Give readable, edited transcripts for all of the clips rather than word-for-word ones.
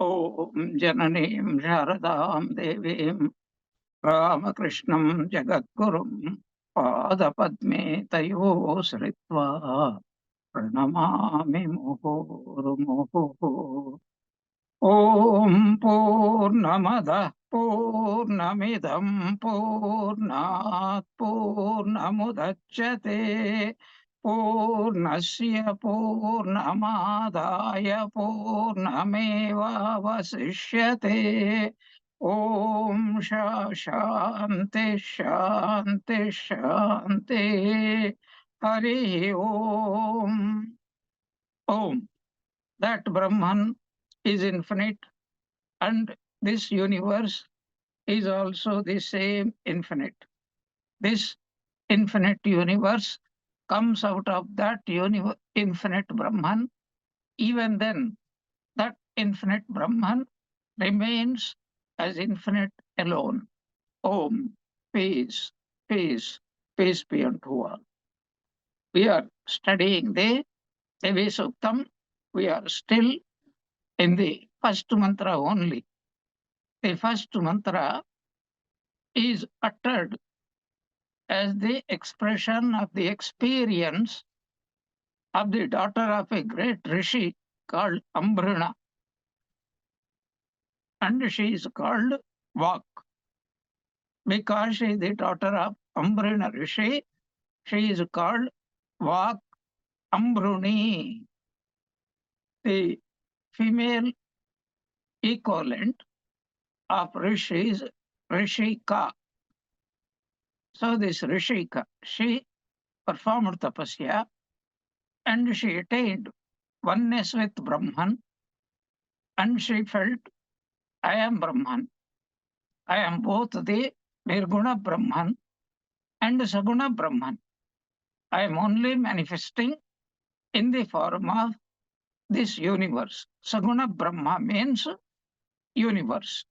ॐ जननीं शारदां देवीं रामकृष्णं जगद्गुरुं पादपद्मे तयोः श्रित्वा प्रणमामि मुहुर्मुहुः। ॐ पूर्णमदः पूर्णमिदं पूर्णात् पूर्णमुदच्यते पूर्णस्य पूर्णमादाय पूर्णमेवावशिष्यते। ॐ शान्ति शान्ति शान्ति। हरिः ॐ। ॐ. That Brahman is infinite, and this universe is also the same infinite. This infinite universe comes out of that infinite Brahman. Even then, that infinite Brahman remains as infinite alone. Om, peace, peace, peace be unto all. We are studying the Devi Suktam. We are still in the first mantra only. The first mantra is uttered as the expression of the experience of the daughter of a great rishi called Ambrana. And she is called Vak. Because she is the daughter of Ambrana rishi, she is called Vak Ambruni. The female equivalent of rishi is Rishika. So this Rishika, she performed tapasya and she attained oneness with Brahman, and she felt, I am Brahman. I am both the Nirguna Brahman and Saguna Brahman. I am only manifesting in the form of this universe. Saguna Brahma means universe,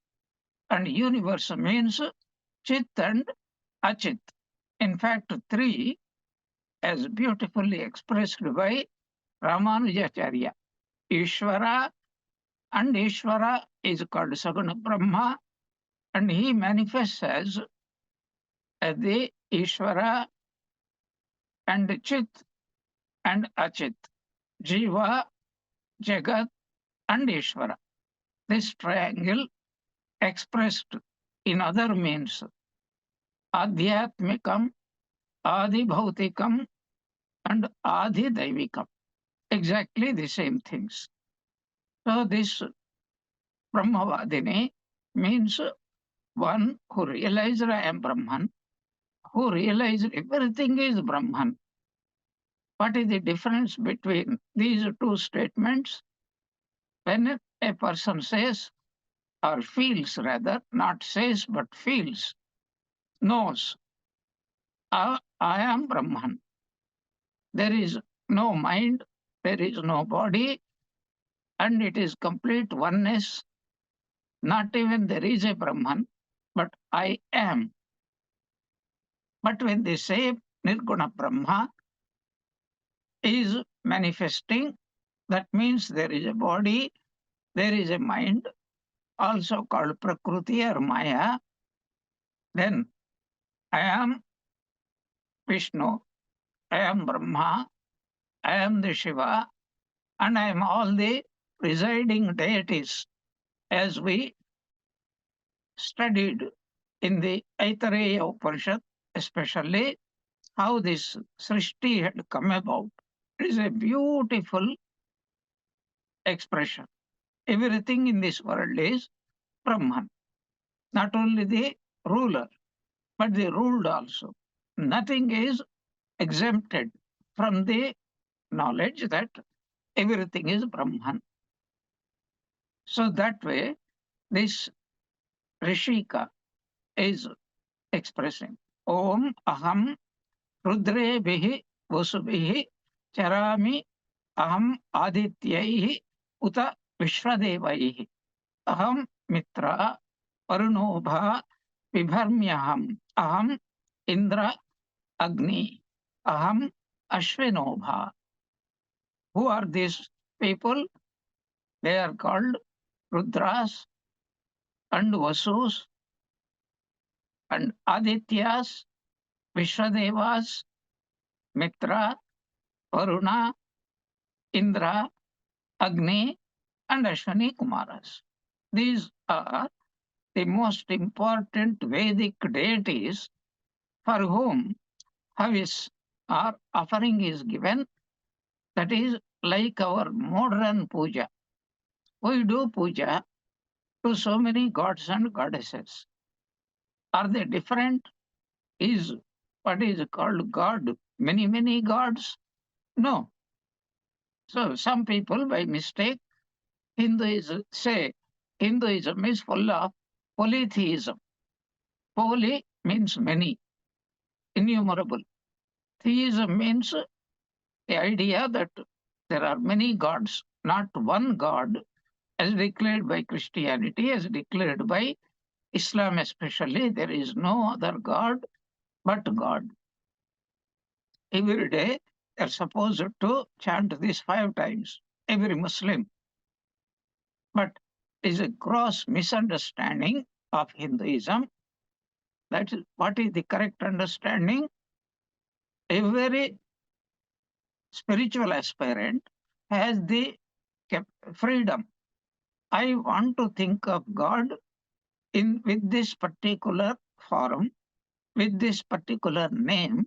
and universe means Chit and Achit. In fact, three, as beautifully expressed by Ramanujacharya. Ishvara, and Ishvara is called Saguna Brahma, and he manifests as the Ishvara and Chit and Achit, Jiva, Jagat, and Ishvara. This triangle expressed in other means Adhyatmikam, Adibhautikam, and Adhidaivikam. Exactly the same things. So this Brahmavadini means one who realized I am Brahman, who realized everything is Brahman. What is the difference between these two statements? When a person says, or feels rather, not says but feels, knows, I am Brahman. There is no mind, there is no body, and it is complete oneness. Not even there is a Brahman, but I am. But when they say Nirguna Brahma is manifesting, that means there is a body, there is a mind, also called Prakriti or Maya. Then I am Vishnu, I am Brahma, I am the Shiva, and I am all the residing deities, as we studied in the Aitareya Upanishad, especially how this Srishti had come about. It is a beautiful expression. Everything in this world is Brahman. Not only the ruler, but the ruled also. Nothing is exempted from the knowledge that everything is Brahman. So that way, this Rishika is expressing Om Aham Rudrebhihi Vasubhihi Charami Aham Adityaihi Uta Vishwadevaihi Aham Mitra Parunobha Vibharmyaham Aham Indra Agni Aham Ashvinobha. Who are these people? They are called Rudras and Vasus and Adityas, Vishwadevas, Mitra, Varuna, Indra, Agni, and Ashwani Kumaras. These are the most important Vedic deities for whom Havis or offering is given. That is like our modern puja. We do puja to so many gods and goddesses. Are they different? Is what is called God many, many gods? No. So some people by mistake, Hinduism say Hinduism is full of polytheism. Poly means many, innumerable. Theism means the idea that there are many gods, not one God, as declared by Christianity, as declared by Islam especially. There is no other God but God. Every day they are supposed to chant this 5 times, every Muslim. But it is a gross misunderstanding of Hinduism. That is what is the correct understanding. Every spiritual aspirant has the freedom. I want to think of God with this particular form, with this particular name,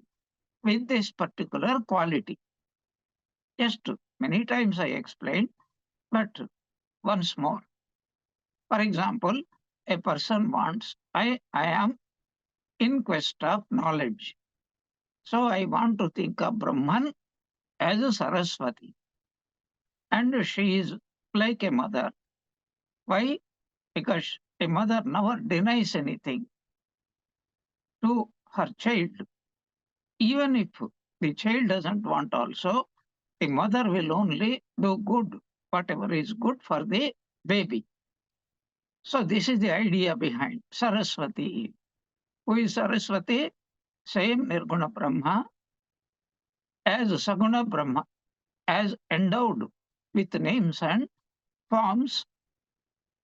with this particular quality. Just many times I explained, but once more. For example, a person wants, I am in quest of knowledge. So I want to think of Brahman as a Saraswati. And she is like a mother. Why? Because a mother never denies anything to her child. Even if the child doesn't want also, the mother will only do good, whatever is good for the baby. So this is the idea behind Saraswati. Who is Saraswati? Same Nirguna Brahma as Saguna Brahma, as endowed with names and forms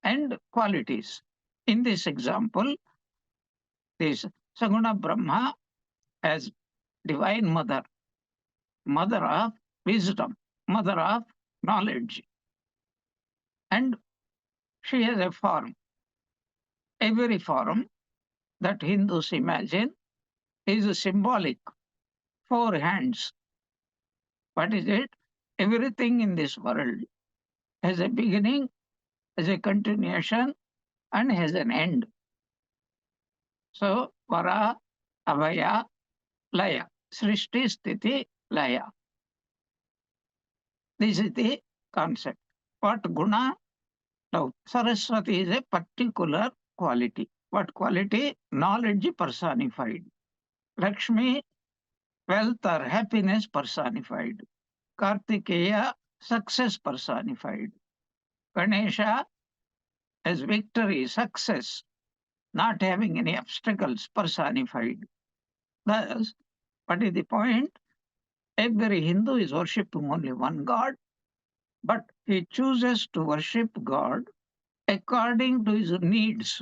and qualities. In this example, this Saguna Brahma as Divine Mother, Mother of wisdom, Mother of knowledge. And she has a form. Every form that Hindus imagine is symbolic. 4 hands. What is it? Everything in this world has a beginning, has a continuation, and has an end. So, Vara, Abhaya, Laya. Srishti, Sthiti, Laya. This is the concept. What guna? Now, Saraswati is a particular quality. What quality? Knowledge personified. Lakshmi, wealth or happiness personified. Kartikeya, success personified. Ganesha as victory, success, not having any obstacles personified. Thus, what is the point? Every Hindu is worshipping only one God, but he chooses to worship God according to his needs.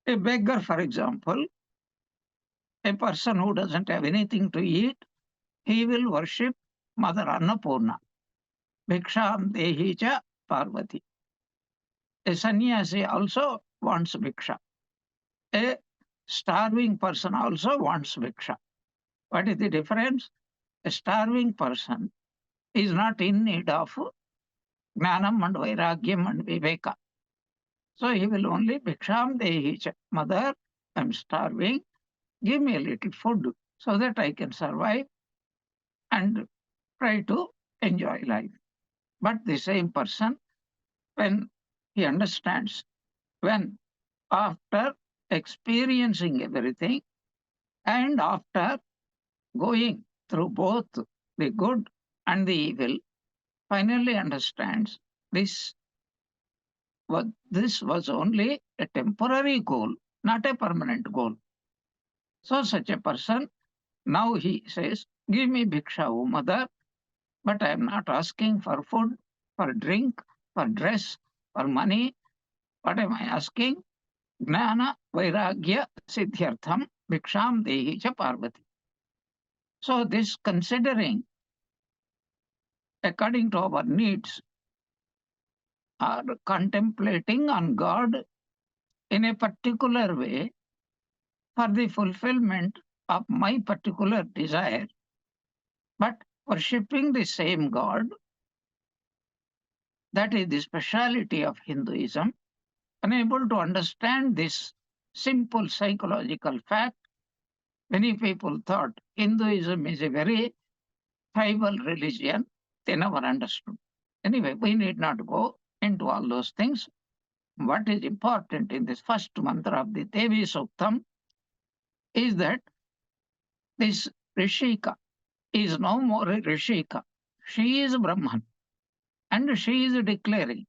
A beggar, for example, a person who doesn't have anything to eat, he will worship Mother Annapurna. Bhiksham Dehi cha Parvati. A sannyasi also wants bhiksha. A starving person also wants bhiksha. What is the difference? A starving person is not in need of jnanam and vairagyam and viveka. So he will only bhiksham dehi cha. Mother, I'm starving. Give me a little food so that I can survive and try to enjoy life. But the same person, when he understands, when after experiencing everything and after going through both the good and the evil, finally understands this was only a temporary goal, not a permanent goal. So such a person, now he says, give me bhiksha, O mother, but I am not asking for food, for drink. for dress, for money. What am I asking? Jnana Vairagya Siddhyartham Bhiksham Dehi Cha Parvati. So this considering according to our needs or contemplating on God in a particular way for the fulfillment of my particular desire, but worshipping the same God, that is the speciality of Hinduism. Unable to understand this simple psychological fact, many people thought Hinduism is a very tribal religion. They never understood. Anyway, we need not go into all those things. What is important in this first mantra of the Devi Suktam is that this Rishika is no more a Rishika. She is Brahman and she is declaring,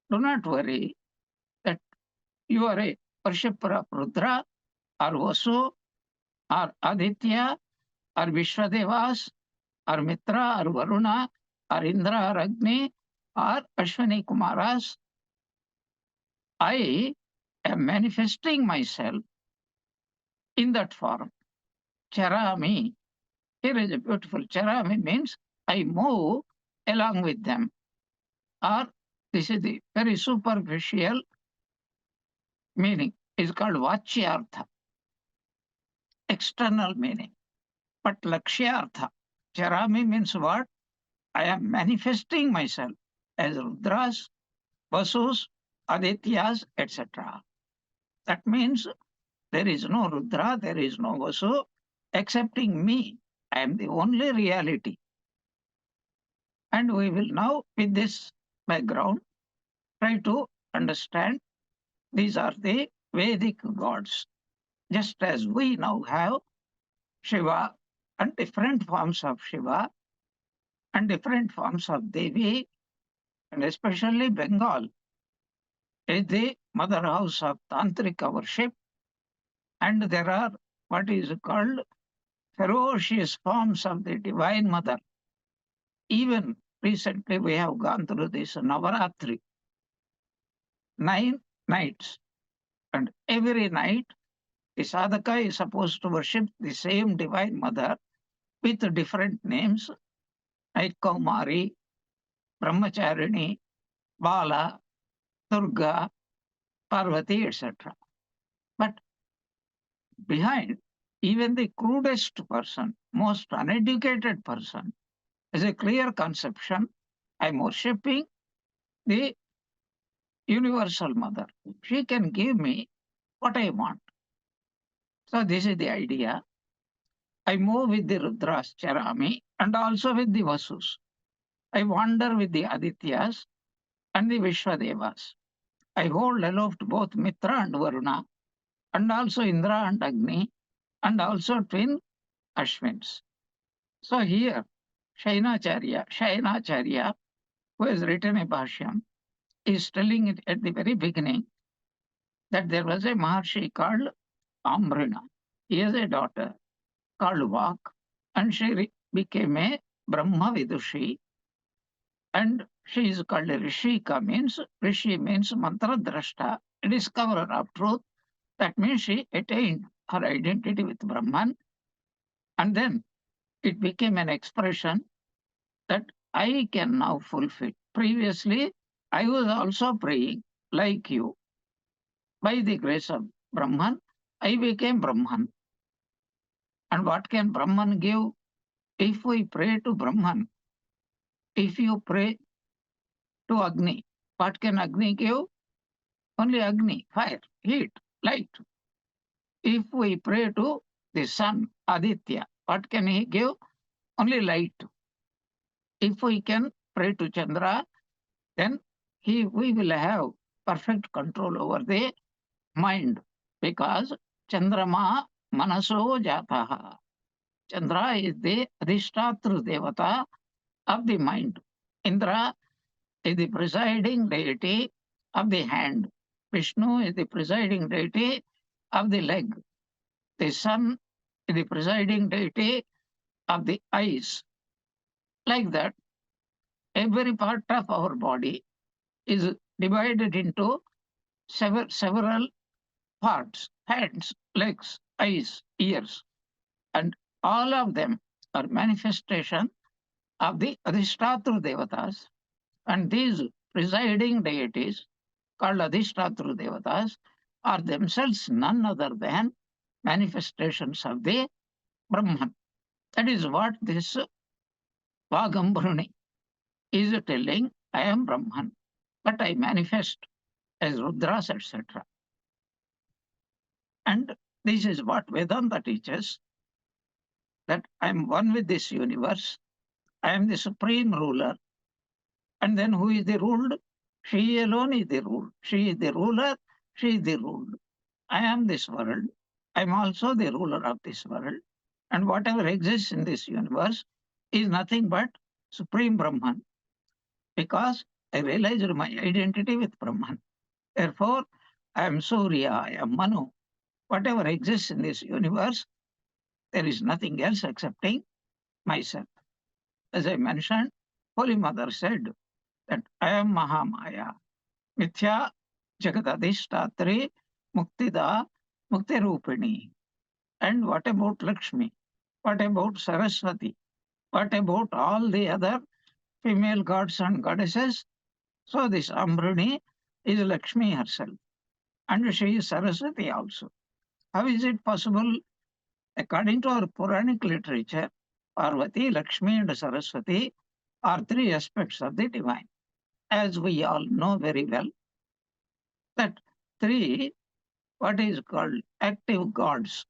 do not worry that you are a worshipper of Rudra or Vasu or Aditya or Vishwadevas or Mitra or Varuna or Indra or Agni or Ashwini Kumaras. I am manifesting myself in that form. Charami. Here is a beautiful charami means I move along with them. Or this is the very superficial meaning. It's called Vachyartha, external meaning. But Lakshyartha, charami means what? I am manifesting myself as Rudras, Vasus, Adityas, etc. That means there is no Rudra, there is no Vasu, excepting me. I am the only reality. And we will now, with this background, try to understand these are the Vedic gods. Just as we now have Shiva and different forms of Shiva and different forms of Devi, and especially Bengal is the mother house of Tantrika worship, and there are what is called ferocious forms of the Divine Mother. Even recently we have gone through this Navaratri, 9 nights, and every night the sadhaka is supposed to worship the same Divine Mother with different names like Kaumari, Brahmacharini, Bala, Durga, Parvati, etc. But behind, even the crudest person, most uneducated person, has a clear conception. I'm worshipping the universal mother. She can give me what I want. So this is the idea. I move with the Rudras, Charami, and also with the Vasus. I wander with the Adityas and the Vishwadevas. I hold aloft both Mitra and Varuna, and also Indra and Agni, and also twin Ashwins. So here, Shainacharya, who has written a Bhashyam, is telling it at the very beginning that there was a Maharshi called Amrina. He has a daughter called Vak, and she became a Brahma Vidushi, and she is called a Rishika, means Rishi means Mantra Drashta, a discoverer of truth. That means she attained her identity with Brahman, and then it became an expression that I can now fulfill. Previously, I was also praying like you. By the grace of Brahman, I became Brahman. And what can Brahman give? If we pray to Brahman, if you pray to Agni, what can Agni give? Only Agni, fire, heat, light. If we pray to the sun, Aditya, what can he give? Only light. If we can pray to Chandra, then we will have perfect control over the mind, because Chandrama Manaso Jataha. Chandra is the Adhishtatru Devata of the mind. Indra is the presiding deity of the hand. Vishnu is the presiding deity of the leg. The sun is the presiding deity of the eyes. Like that, every part of our body is divided into several parts: hands, legs, eyes, ears, and all of them are manifestation of the Adhishtatru Devatas. And these presiding deities, called Adhishtatru Devatas, are themselves none other than manifestations of the Brahman. That is what this Vagambruni is telling. I am Brahman, but I manifest as Rudras, etc. And this is what Vedanta teaches, that I am one with this universe. I am the supreme ruler. And then who is the ruled? She alone is the ruled. She is the ruler. She is the ruled. I am this world. I am also the ruler of this world. And whatever exists in this universe is nothing but Supreme Brahman, because I realized my identity with Brahman. Therefore, I am Surya, I am Manu. Whatever exists in this universe, there is nothing else excepting myself. As I mentioned, Holy Mother said that I am Mahamaya, Mithya Jagadadishtatri Muktida Muktirupini. And what about Lakshmi? What about Saraswati? What about all the other female gods and goddesses? So this Ambruni is Lakshmi herself, and she is Saraswati also. How is it possible? According to our Puranic literature, Parvati, Lakshmi, and Saraswati are three aspects of the divine. As we all know very well, that three, what is called active gods,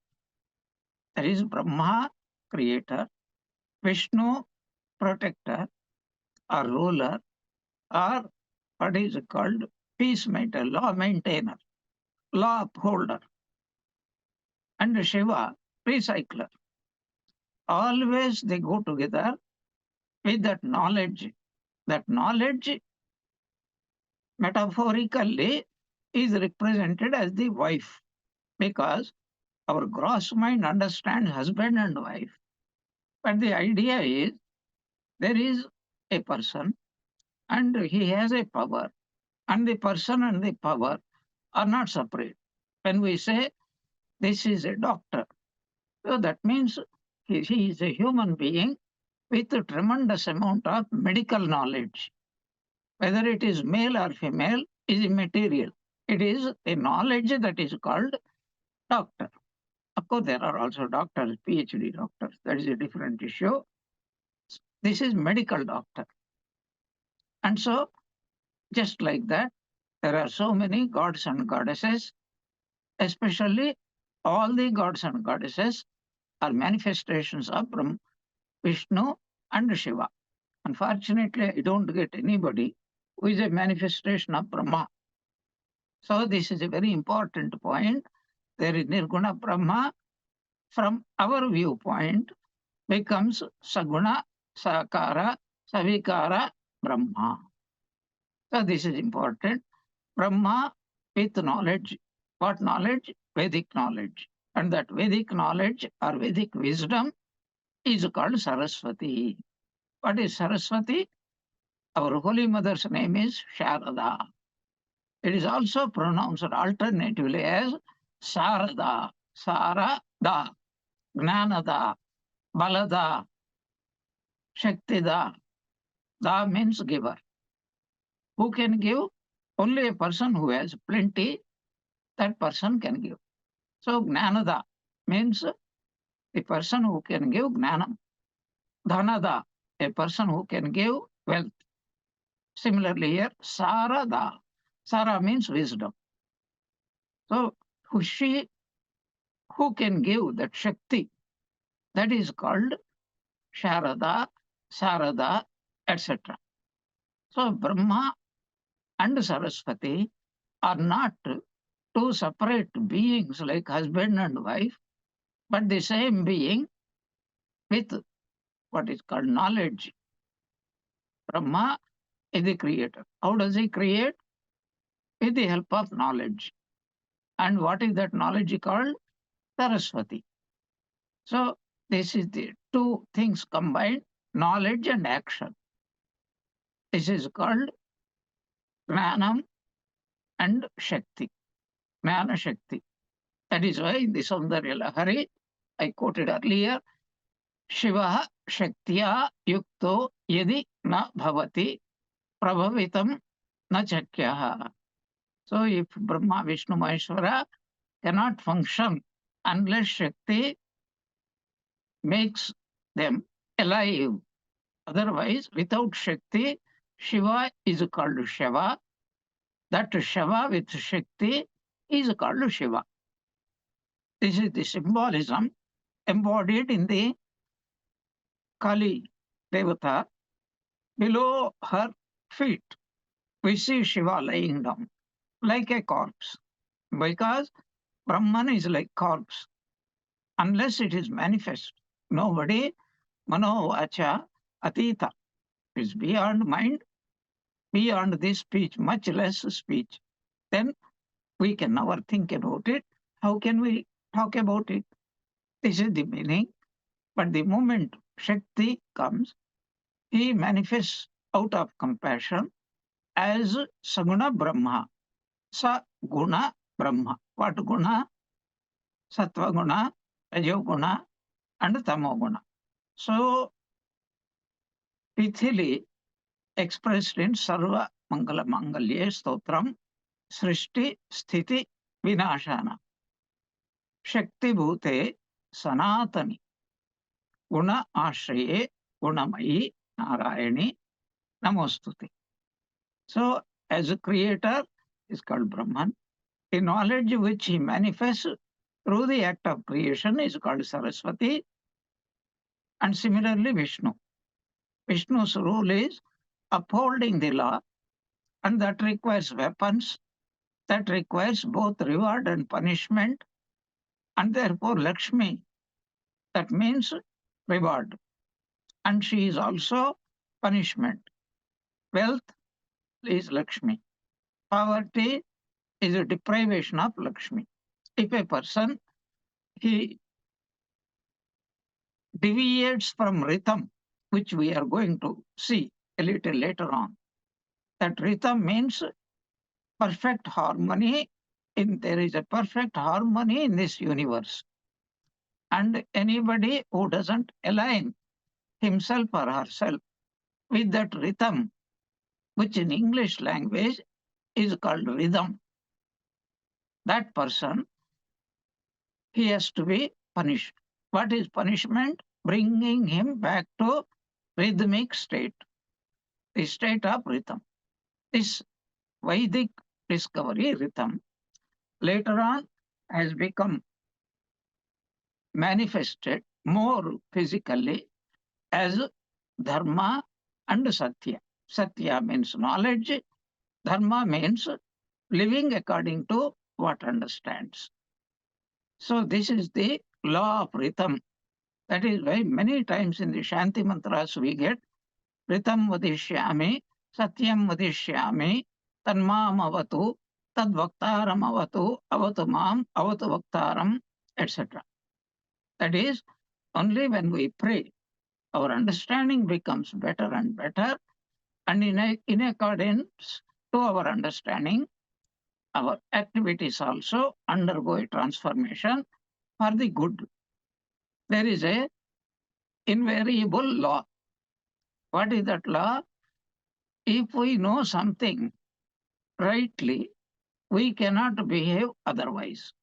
that is Brahma, creator, Vishnu, protector or ruler, or what is called peacemaker, law maintainer, law upholder, and Shiva, recycler. Always they go together with that knowledge. That knowledge, metaphorically, is represented as the wife, because our gross mind understands husband and wife. But the idea is there is a person and he has a power, and the person and the power are not separate. When we say this is a doctor, so that means he is a human being with a tremendous amount of medical knowledge. Whether it is male or female is immaterial. It is a knowledge that is called doctor. Of course, there are also doctors, PhD doctors. That is a different issue. This is medical doctor. And so, just like that, there are so many gods and goddesses, especially all the gods and goddesses are manifestations of Brahma, Vishnu, and Shiva. Unfortunately, I don't get anybody who is a manifestation of Brahma. So this is a very important point. There is Nirguna Brahma, from our viewpoint, becomes Saguna, Sakara, Savikara, Brahma. So this is important. Brahma with knowledge. What knowledge? Vedic knowledge. And that Vedic knowledge or Vedic wisdom is called Saraswati. What is Saraswati? Our Holy Mother's name is Sharada. It is also pronounced alternatively as Sarada, Sarada, Gnanada, Balada, Shaktida. Da means giver. Who can give? Only a person who has plenty, that person can give. So Gnanada means the person who can give Gnanam. Dhanada, a person who can give wealth. Similarly here, Sarada. Sara means wisdom. So who can give that Shakti, that is called Sharada, Sarada, etc. So Brahma and Saraswati are not two separate beings like husband and wife, but the same being with what is called knowledge. Brahma is the creator. How does he create? With the help of knowledge. And what is that knowledge called? Saraswati. So this is the two things combined, knowledge and action. This is called Jnanam and Shakti. Jnana Shakti. That is why in the Saundarya Lahari, I quoted earlier, Shiva Shaktiya Yukto Yadi Na Bhavati Prabhavitam Na Chakyaha. So if Brahma, Vishnu, Maheshwara cannot function unless Shakti makes them alive. Otherwise, without Shakti, Shiva is called Shiva. That Shiva with Shakti is called Shiva. This is the symbolism embodied in the Kali Devata. Below her feet, we see Shiva lying down like a corpse. Because Brahman is like corpse. Unless it is manifest, nobody, Mano Vacha Atita, is beyond mind, beyond this speech, much less speech. Then we can never think about it. How can we talk about it? This is the meaning. But the moment Shakti comes, he manifests out of compassion as Saguna Brahma. Sa Guna Brahma. What Guna? Sattva Guna, Rajo Guna, and Tamo Guna. So, Pithili expressed in Sarva Mangala Mangalye Stotram Srishti Sthiti Vinashana. Shakti Bhute Sanatani Guna Ashraye Gunamayi Narayani Namostuti. So, as a creator is called Brahman. The knowledge which he manifests through the act of creation is called Saraswati. And similarly, Vishnu. Vishnu's role is upholding the law, and that requires weapons, that requires both reward and punishment, and therefore Lakshmi, that means reward. And she is also punishment. Wealth is Lakshmi. Poverty is a deprivation of Lakshmi. If a person, he deviates from rhythm, which we are going to see a little later on, that rhythm means perfect harmony. There is a perfect harmony in this universe. And anybody who doesn't align himself or herself with that rhythm, which in English language is called rhythm, that person, he has to be punished. What is punishment? Bringing him back to rhythmic state, the state of rhythm. This Vedic discovery rhythm later on has become manifested more physically as dharma and satya. Satya means knowledge, dharma means living according to what understands. So this is the law of rhythm. That is why many times in the Shanti mantras we get Ritam vadishyami, Satyam vadishyami, Tanmam avatu, Tad vaktaram avatu, Avatu mam, Avatu vaktaram, etc. That is, only when we pray, our understanding becomes better and better, and in accordance to our understanding, our activities also undergo a transformation for the good. There is a invariable law. What is that law? If we know something rightly, we cannot behave otherwise.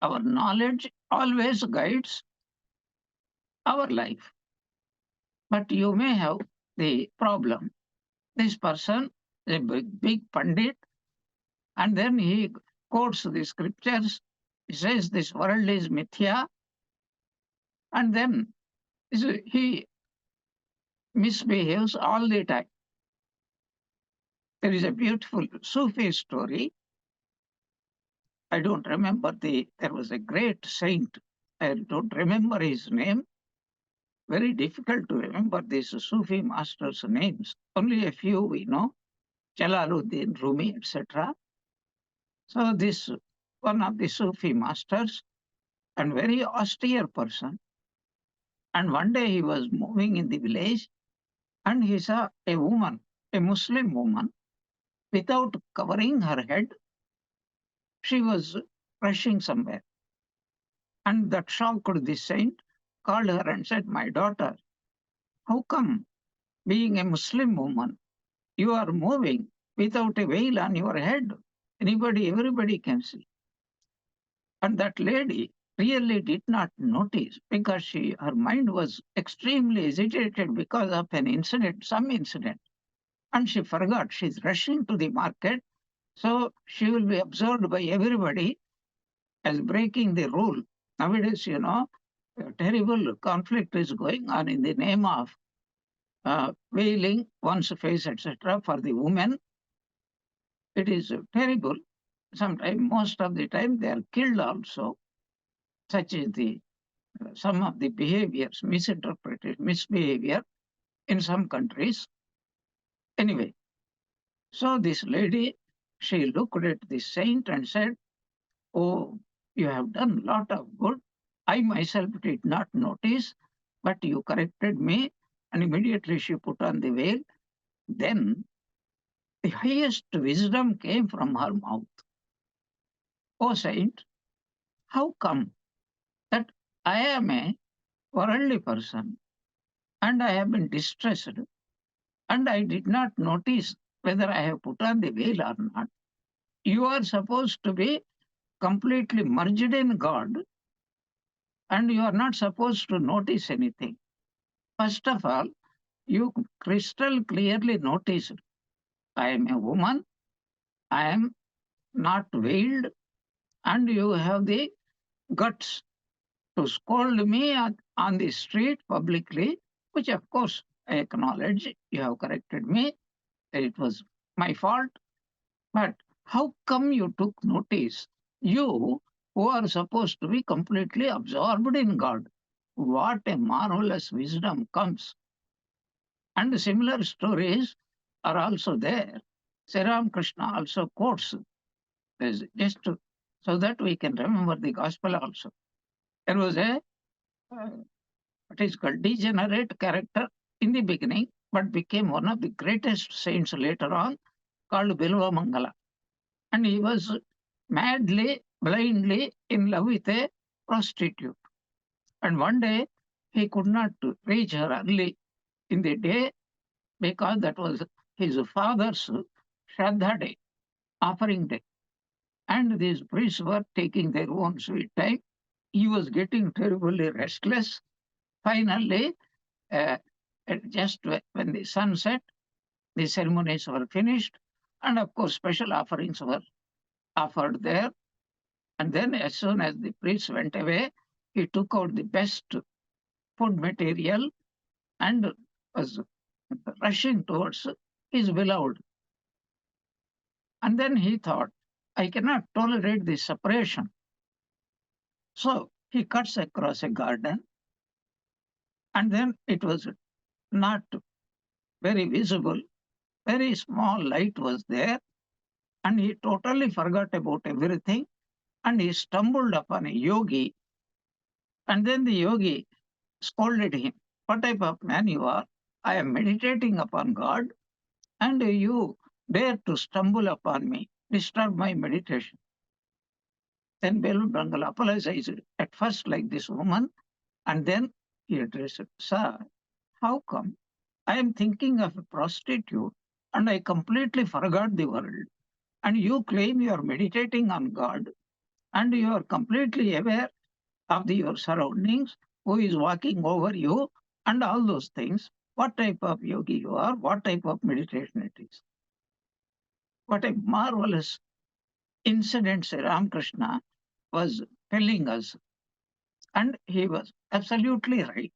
Our knowledge always guides our life. But you may have the problem. This person is a big pandit, and then he quotes the scriptures. He says this world is mithya, and then he misbehaves all the time. There is a beautiful Sufi story. I don't remember there was a great saint. I don't remember his name. Very difficult to remember these Sufi masters' names. Only a few we know, Jalaluddin, Rumi, etc. So this one of the Sufi masters and very austere person. And one day he was moving in the village and he saw a woman, a Muslim woman, without covering her head, she was rushing somewhere. And that shocked the saint, called her and said, "My daughter, how come, being a Muslim woman, you are moving without a veil on your head? Everybody can see." And that lady really did not notice because her mind was extremely agitated because of an incident, some incident. And she forgot. She's rushing to the market. So she will be observed by everybody as breaking the rule. Nowadays, a terrible conflict is going on in the name of veiling one's face, etc. for the women. It is terrible. Sometimes, most of the time, they are killed also. Such is the some of the behaviors, misinterpreted, misbehavior in some countries. Anyway, so this lady, she looked at the saint and said, "Oh, you have done a lot of good. I myself did not notice, but you corrected me." And immediately she put on the veil. Then the highest wisdom came from her mouth. "Oh, saint, how come that I am a worldly person and I have been distressed and I did not notice whether I have put on the veil or not? You are supposed to be completely merged in God and you are not supposed to notice anything. First of all, you crystal clearly noticed I am a woman, I am not veiled, and you have the guts to scold me on the street publicly, which of course I acknowledge. You have corrected me, it was my fault. But how come you took notice? You who are supposed to be completely absorbed in God. What a marvelous wisdom comes. And similar stories are also there. Sri Krishna also quotes this just so that we can remember the gospel also. There was a what is called degenerate character in the beginning, but became one of the greatest saints later on, called Bilva Mangala. And he was madly, blindly in love with a prostitute. And one day he could not reach her early in the day because that was his father's Shraddha day, offering day. And these priests were taking their own sweet time. He was getting terribly restless. Finally, uh, just when the sun set, the ceremonies were finished, and of course, special offerings were offered there. And then, as soon as the priest went away, he took out the best food material and was rushing towards his beloved. And then he thought, I cannot tolerate this separation. So he cuts across a garden, and then it was not very visible, very small light was there, and he totally forgot about everything, and he stumbled upon a yogi, and then the yogi scolded him. What type of man you are? I am meditating upon God, and you dare to stumble upon me, disturb my meditation. Then Belu Bangal apologized at first like this woman, and then he addressed, Sir, how come I am thinking of a prostitute and I completely forgot the world? And you claim you are meditating on God and you are completely aware of your surroundings, who is walking over you, and all those things. What type of yogi you are, what type of meditation it is. What a marvelous incident Sri Ramakrishna was telling us. And he was absolutely right.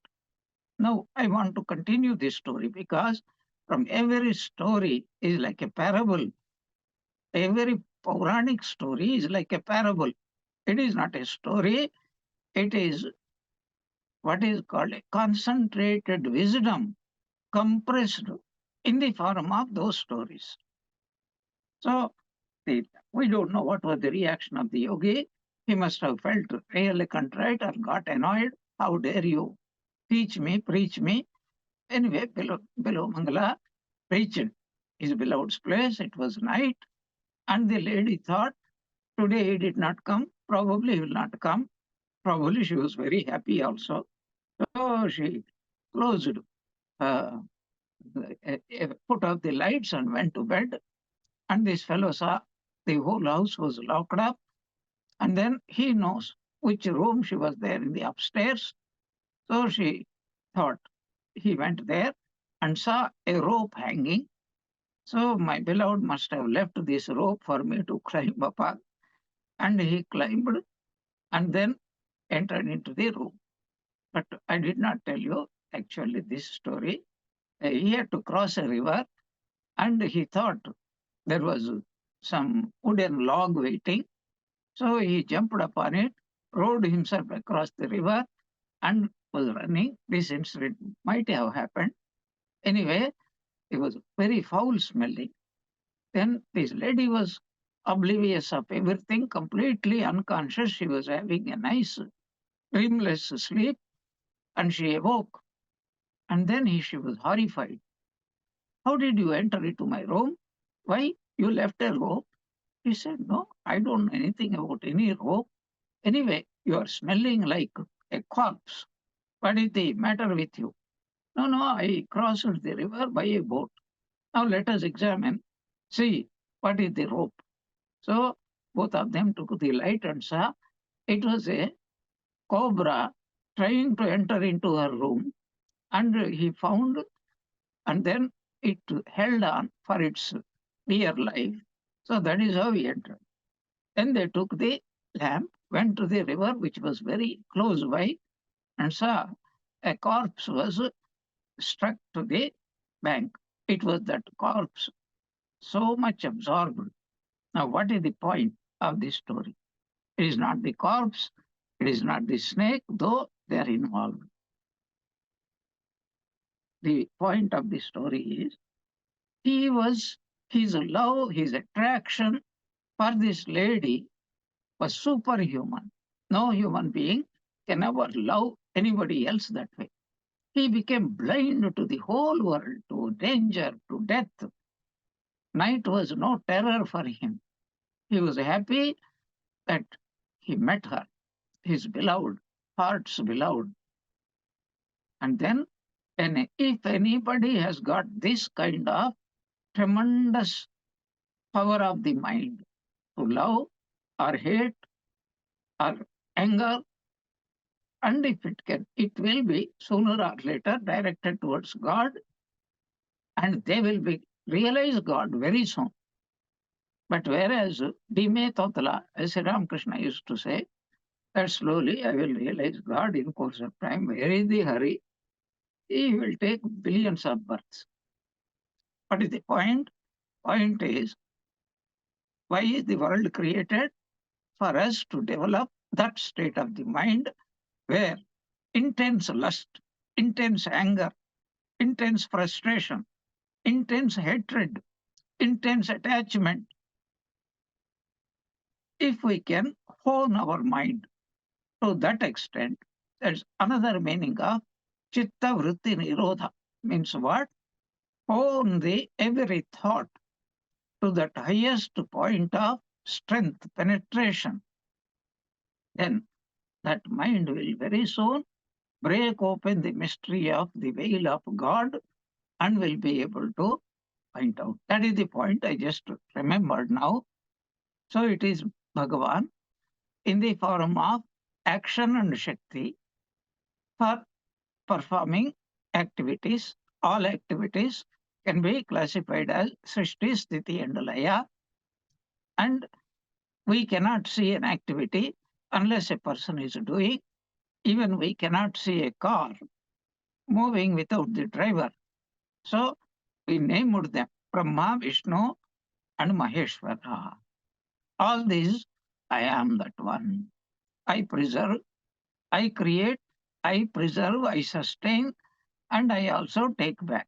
Now, I want to continue this story because from every story is like a parable. Every Puranic story is like a parable. It is not a story, it is what is called a concentrated wisdom compressed in the form of those stories. So we don't know what was the reaction of the yogi. He must have felt really contrite or got annoyed. How dare you teach me, preach me? Anyway, below Mangala preached. his beloved's place. It was night, and the lady thought, today he did not come, probably he will not come. Probably she was very happy also. So she closed, put out the lights and went to bed. And this fellow saw the whole house was locked up. And then he knows which room she was there in the upstairs. So she thought, he went there and saw a rope hanging. So my beloved must have left this rope for me to climb upon. And he climbed and then entered into the room. But I did not tell you actually this story. He had to cross a river and he thought there was some wooden log waiting. So he jumped upon it, rowed himself across the river, and was running. This incident might have happened. Anyway, it was very foul smelling. Then this lady was oblivious of everything, completely unconscious. She was having a nice, dreamless sleep, and she awoke. And then she was horrified. How did you enter into my room? Why? You left a rope. He said, no, I don't know anything about any rope. Anyway, you are smelling like a corpse. What is the matter with you? No, no, I crossed the river by a boat. Now let us examine, see what is the rope. So both of them took the light and saw it was a cobra trying to enter into her room. And he found, and then it held on for its dear life. So that is how he entered. Then they took the lamp, went to the river, which was very close by, and saw a corpse was struck to the bank. It was that corpse so much absorbed. Now, what is the point of this story? It is not the corpse, it is not the snake, though they are involved. The point of the story is his love, his attraction for this lady was superhuman. No human being can ever love anybody else that way. He became blind to the whole world, to danger, to death. Night was no terror for him. He was happy that he met her, his beloved, heart's beloved. And then, if anybody has got this kind of tremendous power of the mind to love or hate or anger, and if it can, it will be sooner or later directed towards God, and they will be realize God very soon. But whereas Dime Totala, as Ramakrishna used to say, that slowly I will realize God in course of time. Where is the hurry? He will take billions of births. What is the point? Point is, why is the world created? For us to develop that state of the mind where intense lust, intense anger, intense frustration, intense hatred, intense attachment, if we can hone our mind to that extent, that's another meaning of chitta vritti nirodha. Means what? Hone the every thought to that highest point of strength, penetration. Then that mind will very soon break open the mystery of the veil of God and will be able to find out. That is the point I just remembered now. So it is Bhagavan in the form of action and Shakti for performing activities. All activities can be classified as Srishti, Sthiti, and Laya. And we cannot see an activity unless a person is doing. Even we cannot see a car moving without the driver. So we named them Brahma, Vishnu, and Maheshwara. All these, I am that one. I preserve, I create, I preserve, I sustain, and I also take back.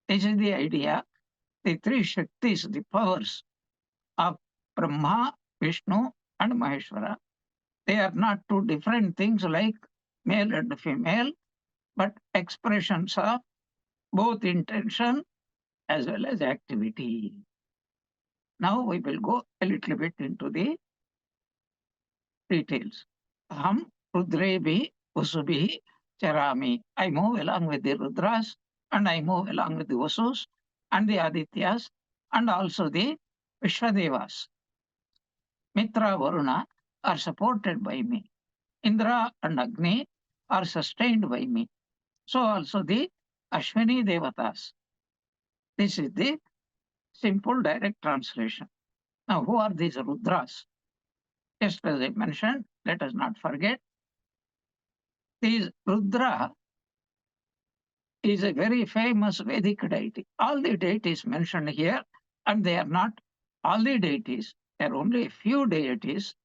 This is the idea. The three Shaktis, the powers of Brahma, Vishnu, and Maheshwara, they are not two different things like male and female, but expressions of both intention as well as activity. Now we will go a little bit into the details. Aham Rudrebhi Vasubhi Charami. I move along with the Rudras and I move along with the Vasus and the Adityas and also the Vishwadevas. Mitra Varuna are supported by me. Indra and Agni are sustained by me. So also the Ashwini Devatas. This is the simple direct translation. Now, who are these Rudras? Just as I mentioned, let us not forget, these Rudra is a very famous Vedic deity. All the deities mentioned here, and they are not all the deities, there are only a few deities,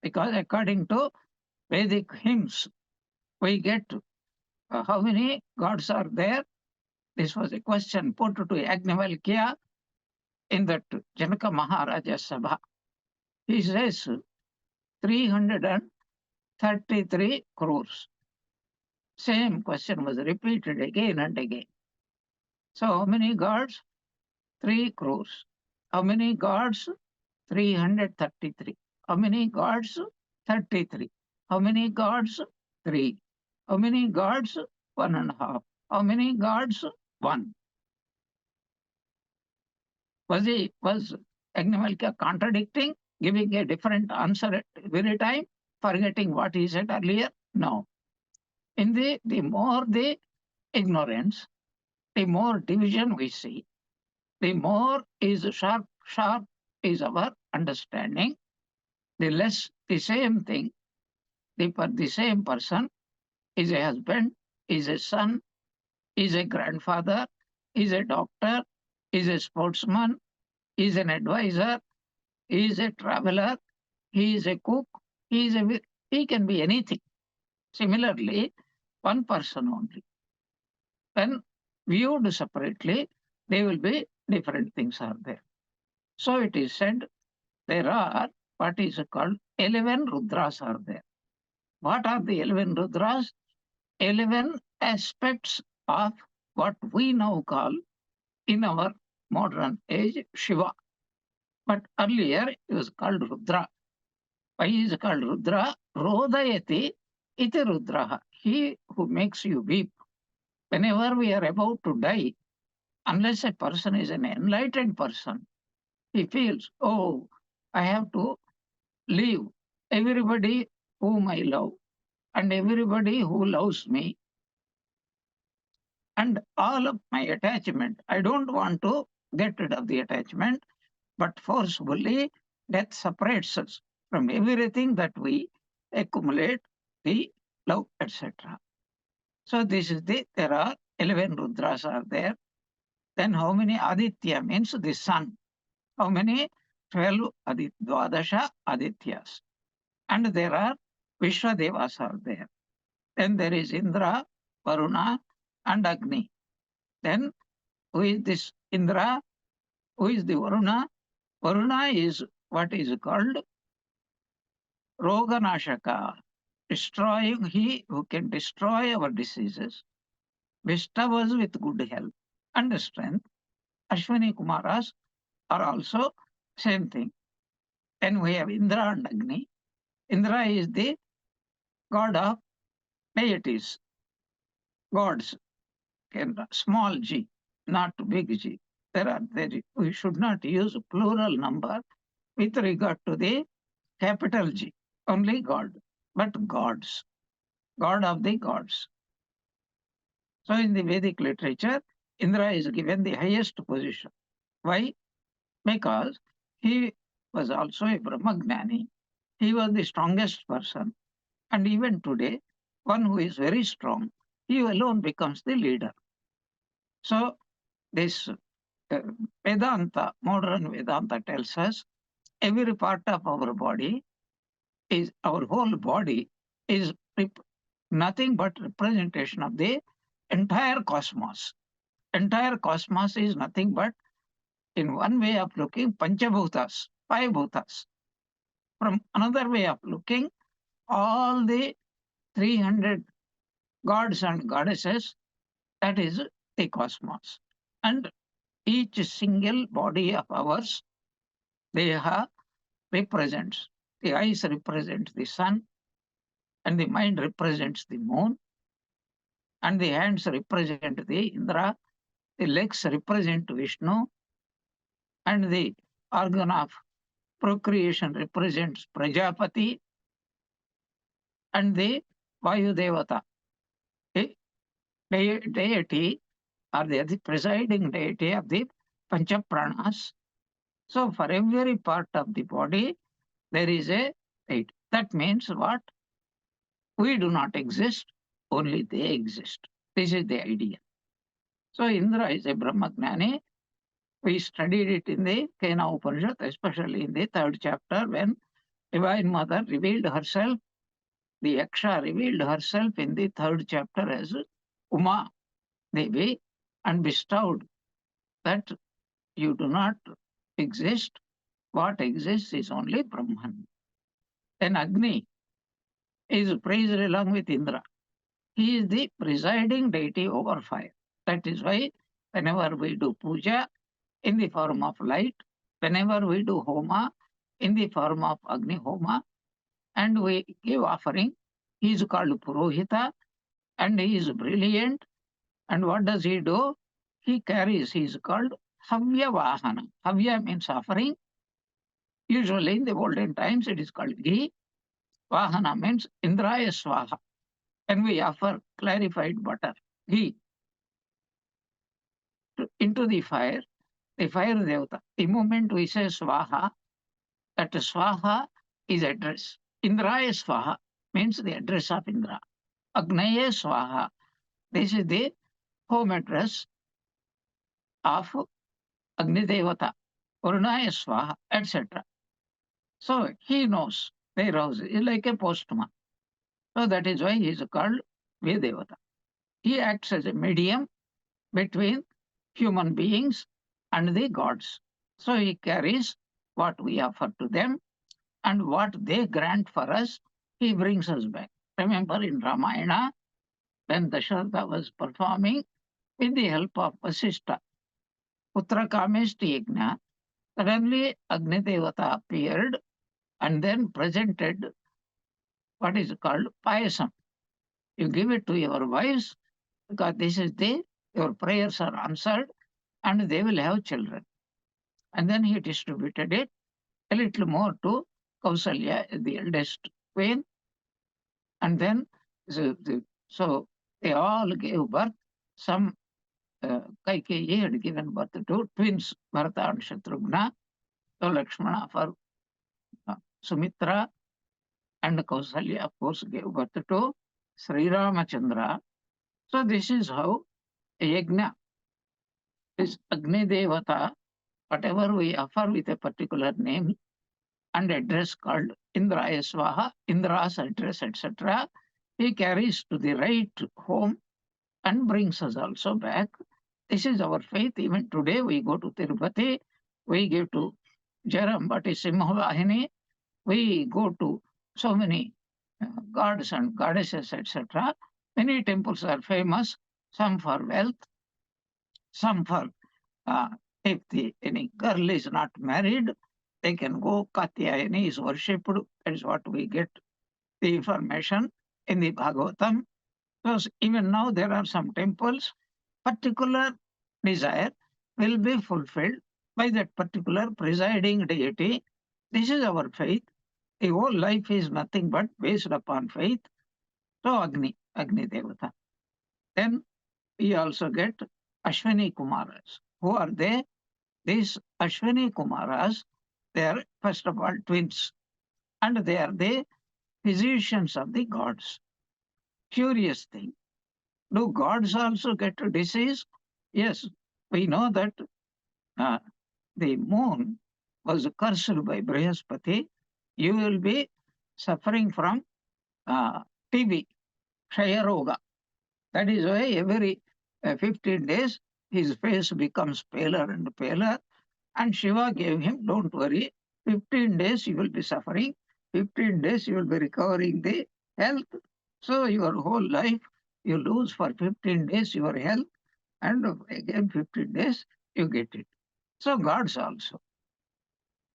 because according to Vedic hymns, we get how many gods are there. This was a question put to Yajnavalkya in that Janaka Maharaja Sabha. He says 333 crores. Same question was repeated again and again. So how many gods? 3 crores. How many gods? 333. How many gods? 33. How many gods? 3. How many gods? 1.5. How many gods? 1. Was Yajnavalkya contradicting, giving a different answer at every time, forgetting what he said earlier? No. In the more the ignorance, the more division we see, the more is sharp is our understanding, the less the same thing, the same person is a husband, is a son, is a grandfather, is a doctor, is a sportsman, is an advisor, is a traveler, he is a cook, he can be anything. Similarly, one person only. When viewed separately, they will be different things are there. So it is said there are what is called 11 Rudras are there. What are the 11 Rudras? 11 aspects of what we now call in our modern age Shiva. But earlier it was called Rudra. Why is it called Rudra? Rodayati iti Rudraha. He who makes you weep. Whenever we are about to die, unless a person is an enlightened person, he feels, oh, I have to leave everybody whom I love and everybody who loves me and all of my attachment. I don't want to get rid of the attachment, but forcefully death separates us from everything that we accumulate, the love, etc. So this is there are 11 Rudras are there. Then how many Aditya means the sun? How many? 12 Dvadasha Adityas. And there are Vishwadevas are there. Then there is Indra, Varuna, and Agni. Then who is this Indra? Who is the Varuna? Varuna is what is called Roganashaka, destroying, he who can destroy our diseases, bestow us with good health and strength. Ashwini Kumaras are also same thing. Then we have Indra and Agni. Indra is the god of deities, gods, small g, not big G. We should not use plural number with regard to the capital G, only God, but gods, god of the gods. So in the Vedic literature, Indra is given the highest position. Why? Because he was also a Brahmagnani. He was the strongest person. And even today, one who is very strong, he alone becomes the leader. So this Vedanta, modern Vedanta tells us every part of our body is, our whole body is nothing but representation of the entire cosmos. Entire cosmos is nothing but, in one way of looking, Panchabhutas, 5 bhutas. From another way of looking, all the 300 gods and goddesses, that is the cosmos. And each single body of ours, Deha, represents, the eyes represent the sun, and the mind represents the moon, and the hands represent the Indra, the legs represent Vishnu, and the organ of procreation represents Prajapati, and the Vayu Devata, a deity or the presiding deity of the Panchapranas. So for every part of the body, there is a deity. That means what? We do not exist, only they exist. This is the idea. So Indra is a Brahmagnani. We studied it in the Kena Upanishad, especially in the third chapter when Divine Mother revealed herself. The Yaksha revealed herself in the third chapter as Uma Devi and bestowed that you do not exist. What exists is only Brahman. Then Agni is praised along with Indra. He is the presiding deity over fire. That is why whenever we do puja in the form of light, whenever we do homa in the form of Agni Homa, and we give offering, he is called Purohita, and he is brilliant. And what does he do? He carries, he is called Havya Vahana. Havya means offering. Usually in the olden times it is called ghee. Vahana means Indraya Swaha. And we offer clarified butter, ghee, into the fire devata. The moment we say Swaha, that Swaha is address. Indraya Swaha means the address of Indra. Agnaya Swaha, this is the home address of Agni Devata. Varunaya Swaha, etc. So he knows their house is like a postman. So that is why he is called Vedevata. He acts as a medium between human beings and the gods. So he carries what we offer to them and what they grant for us, he brings us back. Remember in Ramayana, when Dasharatha was performing with the help of Vasishtha, Putra Kameshti Yajna, suddenly Agni Devata appeared and then presented what is called payasam. You give it to your wives because this is your prayers are answered and they will have children. And then he distributed it a little more to Kausalya, the eldest queen. And then, so they all gave birth. Some Kaikeyi had given birth to twins, Bharata and Shatrughna. So Lakshmana for Sumitra and Kausalya, of course, gave birth to Sri Ramachandra. So this is how a yajna, this Agni Devata, whatever we offer with a particular name and address called Indraya Swaha, Indra's address, etc., he carries to the right home and brings us also back. This is our faith. Even today we go to Tirupati, we give to Jarambati Simhavahini, we go to so many gods and goddesses, etc. Many temples are famous, some for wealth, some for if any girl is not married, they can go. Katyayani is worshipped. That is what we get the information in the Bhagavatam. So even now there are some temples, particular desire will be fulfilled by that particular presiding deity. This is our faith. The whole life is nothing but based upon faith. So Agni Devata. Then we also get Ashwini Kumaras. Who are they? These Ashwini Kumaras, they are first of all twins, and they are the physicians of the gods. Curious thing. Do gods also get a disease? Yes, we know that the moon was cursed by Brihaspati. You will be suffering from TB, Kshaya Roga. That is why every 15 days his face becomes paler and paler. And Shiva gave him, don't worry, 15 days you will be suffering, 15 days you will be recovering the health. So your whole life you lose for 15 days your health, and again 15 days you get it. So gods also.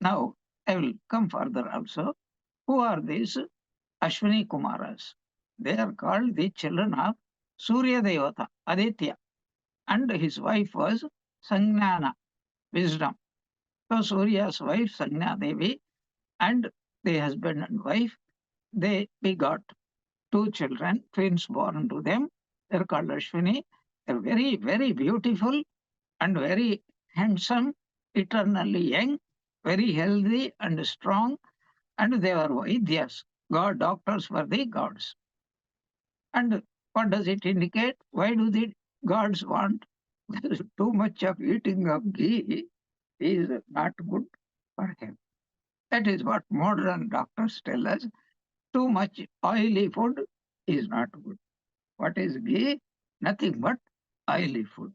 Now, I will come further also. Who are these Ashwini Kumaras? They are called the children of Surya Devata, Aditya, and his wife was Sangnana, wisdom. So Surya's wife, Sangna Devi, and the husband and wife, they begot two children, twins born to them. They're called Ashwini. They're very, very beautiful and very handsome, eternally young, very healthy and strong, and they were Vaidyas, God doctors for the gods. And what does it indicate? Why do the gods want too much of eating of ghee is not good for him? That is what modern doctors tell us. Too much oily food is not good. What is ghee? Nothing but oily food.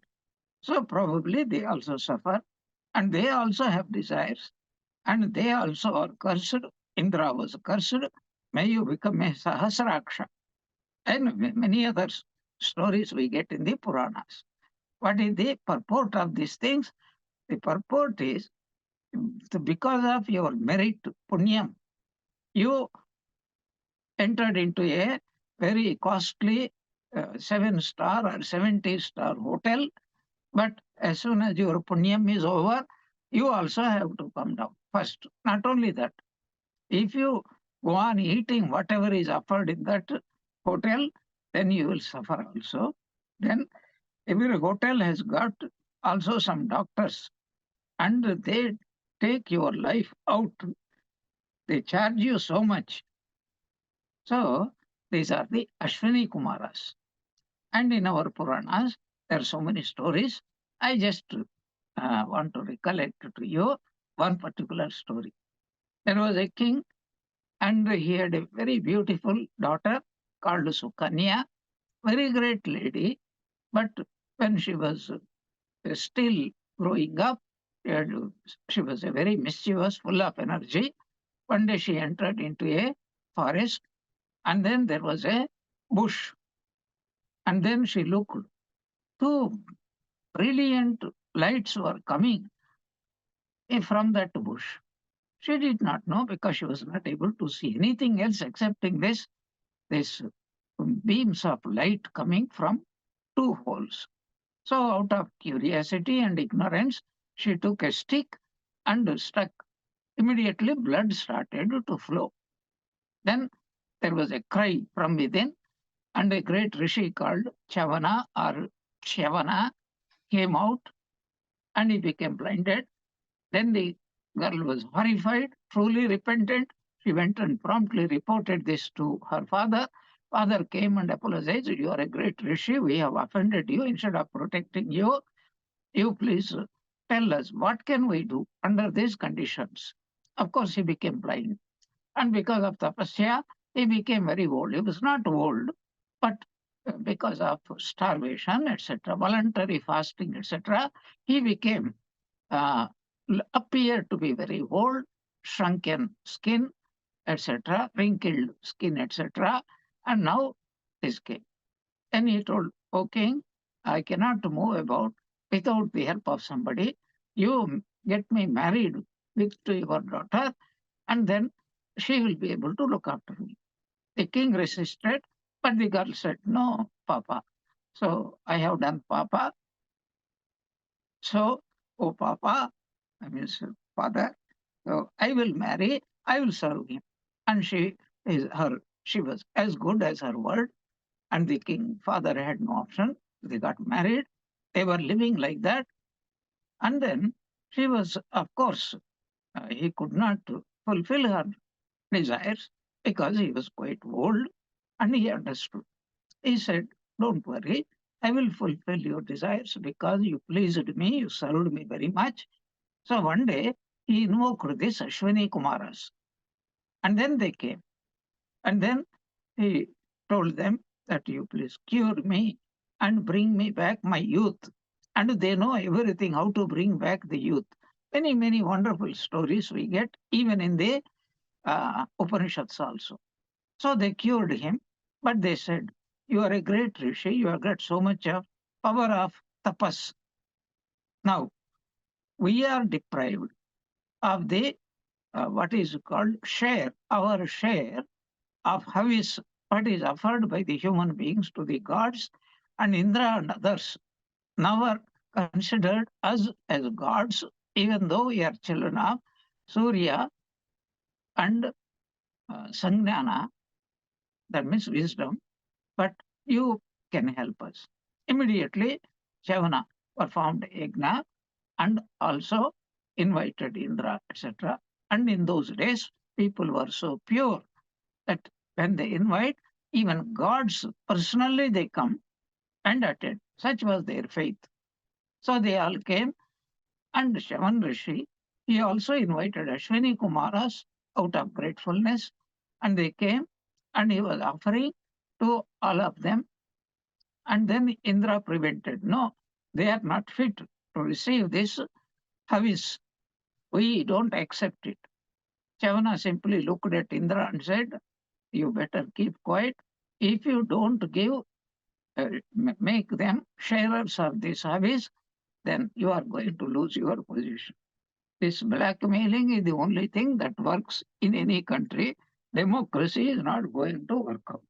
So probably they also suffer and they also have desires and they also are cursed. Indra was cursed. May you become a Sahasraksha. And many other stories we get in the Puranas. What is the purport of these things? The purport is because of your merit, punyam, you entered into a very costly 7-star or 70-star hotel. But as soon as your punyam is over, you also have to come down first. Not only that, if you go on eating whatever is offered in that hotel, then you will suffer also. Then every hotel has got also some doctors and they take your life out. They charge you so much. So these are the Ashwini Kumaras. And in our Puranas, there are so many stories. I just want to recollect to you one particular story. There was a king and he had a very beautiful daughter called Sukanya, very great lady. But when she was still growing up, she was a very mischievous, full of energy. One day she entered into a forest and then there was a bush. And then she looked. Two brilliant lights were coming from that bush. She did not know because she was not able to see anything else excepting this beams of light coming from two holes. So out of curiosity and ignorance, she took a stick and struck. Immediately blood started to flow. Then there was a cry from within, and a great rishi called Chavana or Shavana came out and he became blinded. Then the girl was horrified, truly repentant. She went and promptly reported this to her father. Father came and apologized. You are a great rishi. We have offended you. Instead of protecting you, you please tell us what can we do under these conditions. Of course, he became blind. And because of tapasya, he became very old. He was not old, but because of starvation, etc., voluntary fasting, etc., he became uh, appeared to be very old, shrunken skin, etc., wrinkled skin, etc. And now this came. And he told, O king, I cannot move about without the help of somebody. You get me married with to your daughter, and then she will be able to look after me. The king resisted, but the girl said, No, Papa. So I have done Papa. So, oh Papa, I mean, father, so I will marry, I will serve him. And she was as good as her word. And the king father had no option. They got married. They were living like that. And then she was, of course, he could not fulfill her desires because he was quite old and he understood. He said, Don't worry, I will fulfill your desires because you pleased me, you served me very much. So one day he invoked this Ashwini Kumaras and then they came. And then he told them that you please cure me and bring me back my youth. And they know everything how to bring back the youth. Many, many wonderful stories we get even in the Upanishads also. So they cured him, but they said, You are a great rishi, you have got so much of power of tapas. Now, we are deprived of the what is called share, our share of Havis, what is offered by the human beings to the gods, and Indra and others now are considered us as gods, even though we are children of Surya and Sangnana, that means wisdom, but you can help us. Immediately, Chavana performed yajna and also invited Indra, etc. And in those days, people were so pure that when they invite, even gods personally they come and attend. Such was their faith. So they all came, and Shavan Rishi, he also invited Ashwini Kumaras out of gratefulness, and they came, and he was offering to all of them. And then Indra prevented. No, they are not fit to receive this Havis. We don't accept it. Chavana simply looked at Indra and said, you better keep quiet. If you don't give, make them sharers of this Havis, then you are going to lose your position. This blackmailing is the only thing that works in any country. Democracy is not going to work out.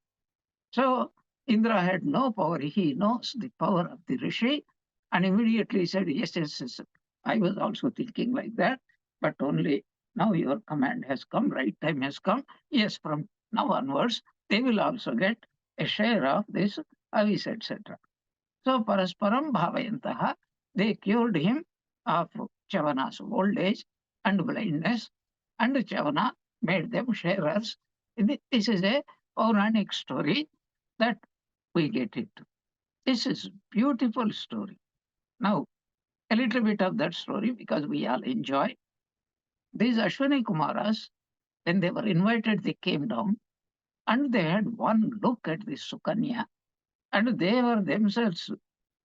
So Indra had no power. He knows the power of the Rishi and immediately said, yes, yes, yes. I was also thinking like that, but only now your command has come, right time has come. Yes, from now onwards, they will also get a share of this avis, etc. So Parasparam Bhavayantaha, they cured him of Chavana's old age and blindness, and Chavana made them sharers. This is a Puranic story that we get it. This is beautiful story. Now, a little bit of that story because we all enjoy. These Ashwini Kumaras, when they were invited, they came down and they had one look at this Sukanya and they were themselves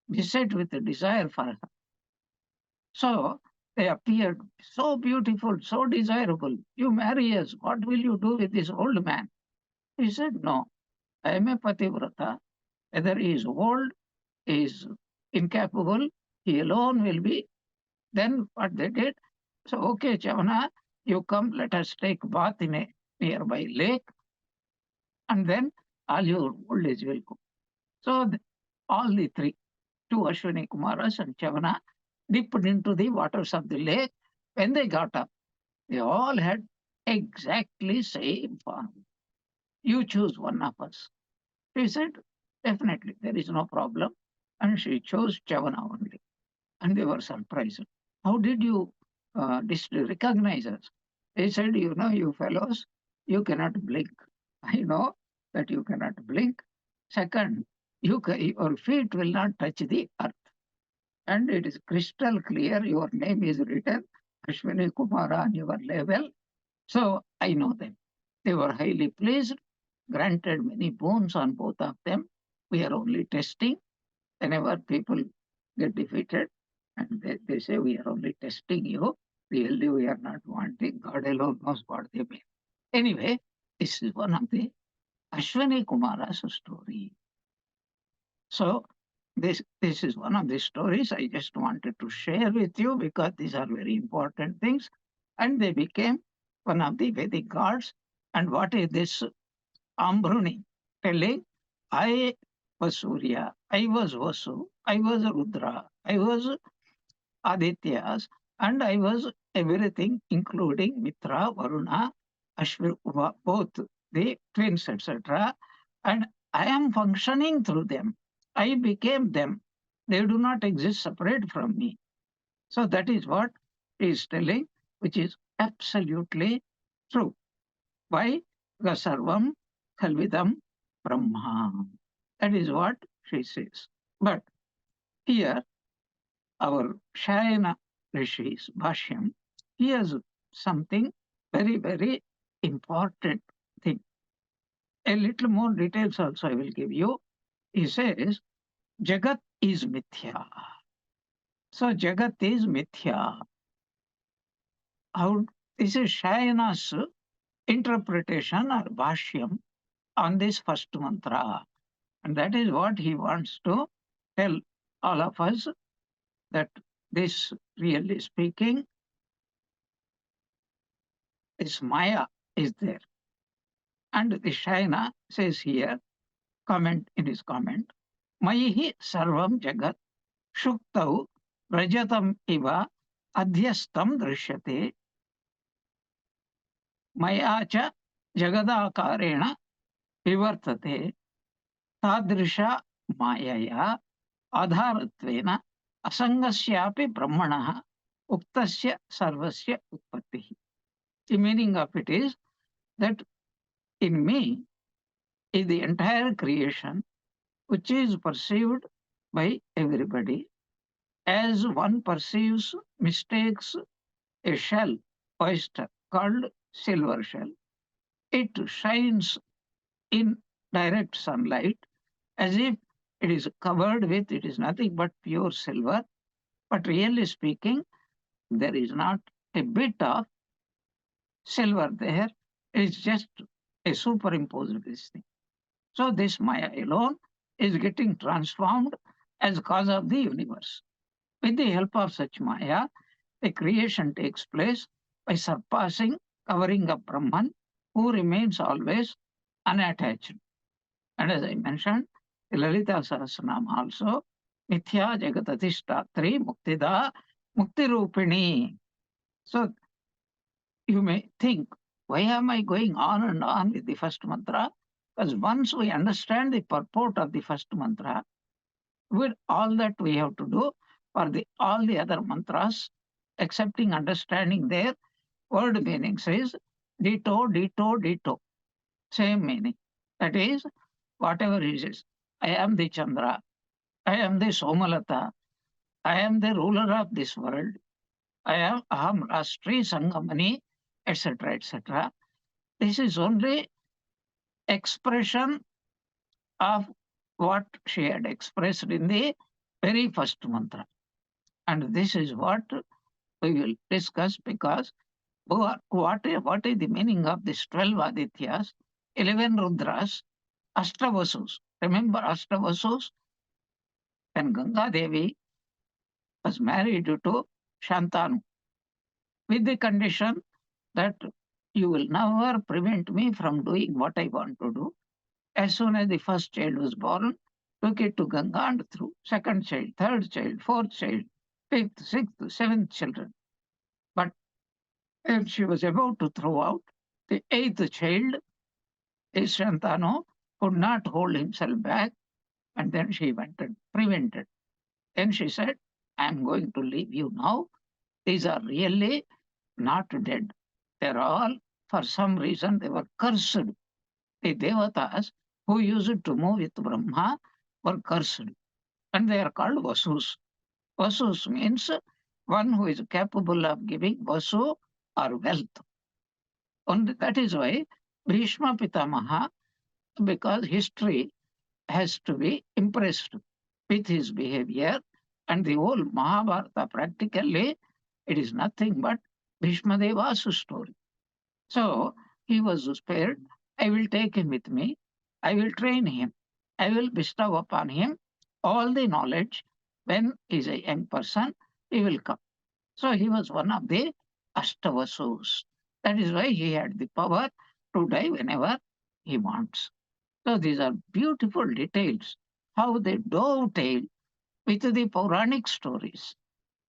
beset with a desire for her. So they appeared so beautiful, so desirable. You marry us. What will you do with this old man? He said, no, I am a pativrata. Whether he is old, he is incapable, he alone will be. Then what they did? So, okay, Chavana, you come, let us take bath in a nearby lake, and then all your old age will go. So all the three, two Ashwini Kumaras and Chavana, dipped into the waters of the lake. When they got up, they all had exactly same form. You choose one of us. She said, definitely, there is no problem. And she chose Chavana only. And they were surprised. How did you recognize us? They said, you know, you fellows, you cannot blink. I know that you cannot blink. Second, your feet will not touch the earth. And it is crystal clear, your name is written, Ashwini Kumara on your label. So I know them. They were highly pleased, granted many boons on both of them. We are only testing. Whenever people get defeated, and they say, we are only testing you. Really, we are not wanting. God alone knows what they mean. Anyway, this is one of the Ashwini Kumara's story. So this is one of the stories I just wanted to share with you because these are very important things. And they became one of the Vedic gods. And what is this Ambruni telling? I was Surya, I was Vasu, I was Rudra, I was Adityas, and I was everything, including Mitra, Varuna, Ashwin, both the twins, etc. And I am functioning through them. I became them. They do not exist separate from me. So that is what he is telling, which is absolutely true. Why? Because Sarvam Khalvidam Brahma. That is what she says. But here, our Shayana Rishi's Bhashyam, he has something very, very important thing. A little more details also I will give you. He says, Jagat is mithya. So Jagat is mithya. How this is Shayana's interpretation or Bhashyam on this first mantra. And that is what he wants to tell all of us that this, really speaking, this Maya is there. And the Shaina says here, comment in his comment, Mayihi sarvam jagat shuktau rajatam iva adhyastam drishyate maya cha jagadakarena vivartate tadrisha mayaya adharattvena asangasyapi brahmanah uktasya sarvasya utpattihi. The meaning of it is that in me is the entire creation which is perceived by everybody as one perceives mistakes a shell, oyster, called silver shell. It shines in direct sunlight as if it is covered with, it is nothing but pure silver. But really speaking, there is not a bit of silver there. It's just a superimposed this thing. So this Maya alone is getting transformed as cause of the universe. With the help of such Maya, the creation takes place by surpassing, covering up Brahman, who remains always unattached. And as I mentioned, the Lalita Sahasranama also, Mithya Jagatatistatri Muktida Muktirupini. So you may think, why am I going on and on with the first mantra? Because once we understand the purport of the first mantra, with all that we have to do for all the other mantras, accepting, understanding their word meanings is ditto, ditto, ditto. Same meaning. That is, whatever it is. I am the Chandra. I am the Somalata. I am the ruler of this world. I am Aham Rastri Sangamani, etc., etc. This is only expression of what she had expressed in the very first mantra. And this is what we will discuss, because what is the meaning of these 12 Adityas, 11 Rudras, Ashtavasus. Remember Ashtavasus? When Ganga Devi was married to Shantanu, with the condition that you will never prevent me from doing what I want to do. As soon as the first child was born, took it to Ganga and threw. Second child, third child, fourth child, fifth, sixth, seventh children. But when she was about to throw out the eighth child, Shantanu could not hold himself back, and then she went and prevented. Then she said, I am going to leave you now. These are really not dead. They're all, for some reason, they were cursed. The Devatas who used to move with Brahma were cursed. And they are called Vasus. Vasus means one who is capable of giving Vasu or wealth. Only that is why Bhishma Pitamaha, because history has to be impressed with his behavior, and the whole Mahabharata practically, it is nothing but Bhishma Deva's story. So he was spared. I will take him with me. I will train him. I will bestow upon him all the knowledge. When he is a young person, he will come. So he was one of the Ashtavasus. That is why he had the power to die whenever he wants. So these are beautiful details, how they dovetail with the Puranic stories.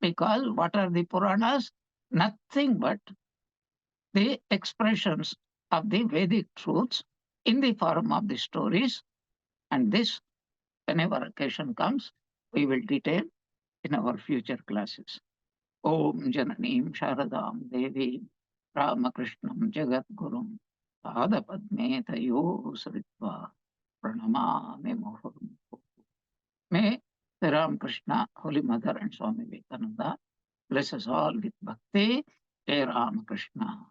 Because what are the Puranas? Nothing but the expressions of the Vedic truths in the form of the stories. And this, whenever occasion comes, we will detail in our future classes. Om Jananim Sharadam Devi Ramakrishnam Jagat Gurum Pada Padme Tayo Savitva Pranamami Muhurum. May the Ramakrishna, Holy Mother and Swami Vivekananda bless us all with bhakti. Jai Ramakrishna.